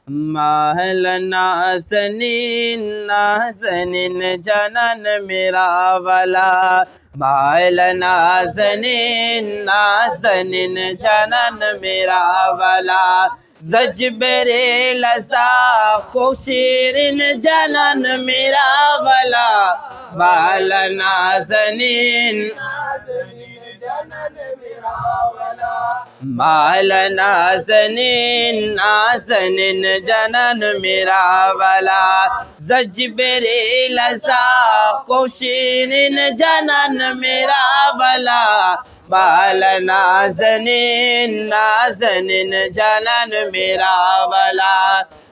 महल नाज़नीन नाज़नीन जनन मेरा वाला, महल नाज़नीन नाज़नीन जनन मेरा वाला, ज़जबरे लसा खुशीरिन जनन मेरा वाला, महल नाज़नीन महल नाज़नीन नाज़नीन जनन मेरा वाला, ज़जबरे लसा खुशीरिन जनन मेरा वाला, महल नाज़नीन नाज़नीन जनन मेरा वाला,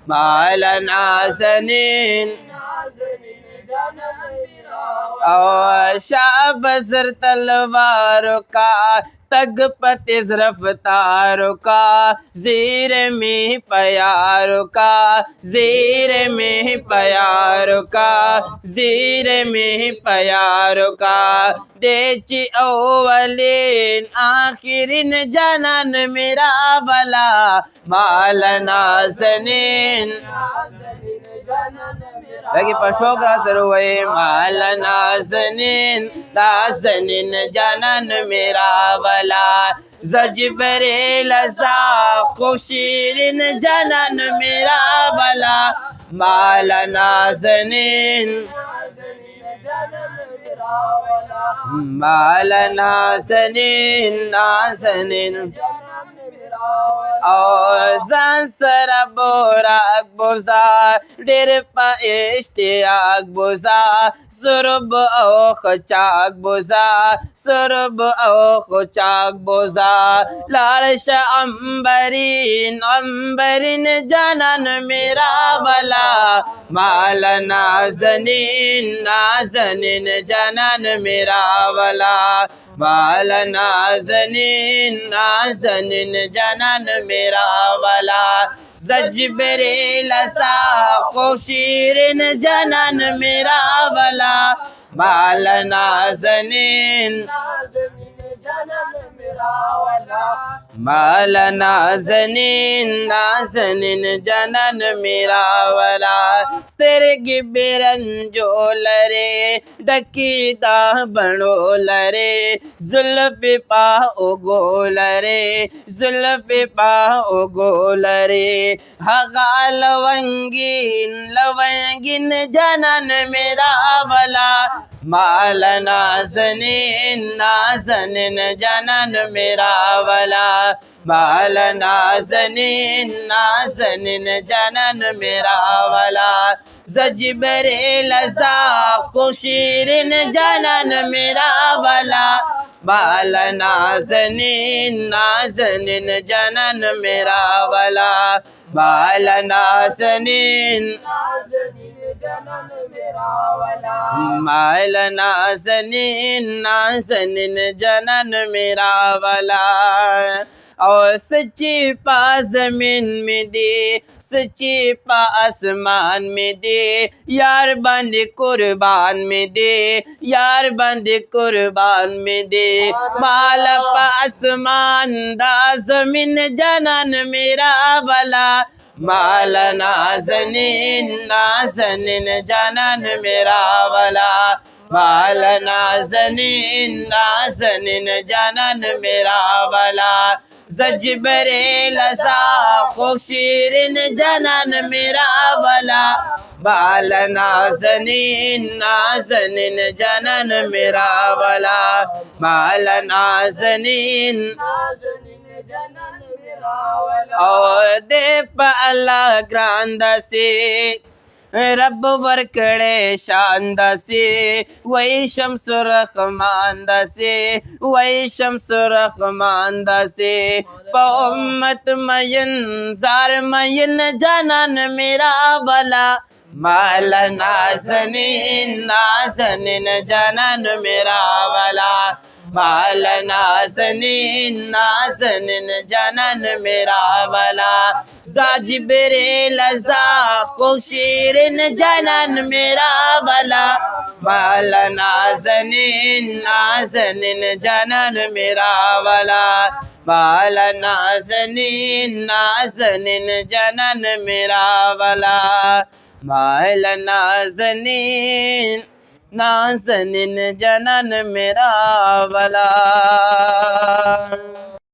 महल नाज़नीन और शाबज़र तलवारों का तग पतिस रफ्तारों का, ज़ीर में प्यारों का, ज़ीर में प्यारों का, ज़ीर में प्यारों का, देची अव्वलीन आखिरीन जनन मेरा वाला, महल नाज़नीन लगी पशुओं का सरवै, महल नाज़नीन नाज़नीन जनन मेरा वाला, ज़जबरे लसा खुशीरिन जनन मेरा वाला, महल नाज़नीन महल नाज़नीन नाज़नीन और ज़ंसरा बोराक बोज़ा डेर पा इश्तियाक बोज़ा, सुरब औ खचाक बोज़ा, सुरब औ खचाक बोज़ा, लारश अंबरीन अंबरीन जनन मेरा वाला, महल नाज़नीन नाज़नीन जनन मेरा वाला, महल नाज़नीन नाज़नीन जनन मेरा वाला, ज़जबरे लसा खुशीरिन जनन मेरा वाला, महल नाज़नीन महल नाज़नीन नाज़नीन जनन मेरा वाला, सिरगी बिरंजो लरे डकीदा बनो लरे, जुल्फ़ पा उगो लरे, जुल्फ़ पा उगो लरे, हगा लवंगीन लवंगीन जनन मेरा वाला, महल नाज़नीन नाज़नीन जनन मेरा वाला, महल नाज़नीन नाज़नीन जनन मेरा वाला, ज़जबरे लसा खुशीरिन जनन मेरा वाला, महल नाज़नीन नाज़नीन जनन मेरा वाला, महल नाज़नीन महल नाज़नीन नाज़नीन जनन मेरा वाला, और सच्ची पा ज़मीन में दे, सच्ची पा आसमान में दे, यार बंद कुर्बान में दे, यार बंद कुर्बान में दे, माल पा आसमान दा ज़मीन जनन मेरा वाला, महल नाज़नीन नाज़नीन जनन मेरा वाला, महल नाज़नीन नाज़नीन जनन मेरा वाला, ज़जबरे लसा खुशीरिन जनन मेरा वाला, महल नाज़नीन नाज़नीन जनन मेरा वाला, महल नाज़नीन और दे अल्लाह ग्रांदा से रब वरकड़े शानदा से, वही शम्स रहमानदा से, वही शम्स रहमानदा से, उम्मत मयन जार मयन जनन मेरा वाला, महल नाज़नीन नाज़नीन जनन मेरा वाला, महल नाज़नीन नाज़नीन जनन मेरा वाला, ज़जबरे लसा खुशीरिन जनन मेरा वाला, महल नाज़नीन नाज़नीन जनन मेरा वाला, बाला नाज़नीन नाज़नीन जनन मेरा वाला, बाला नाज़नीन नाज़नीन जनन मेरा वाला।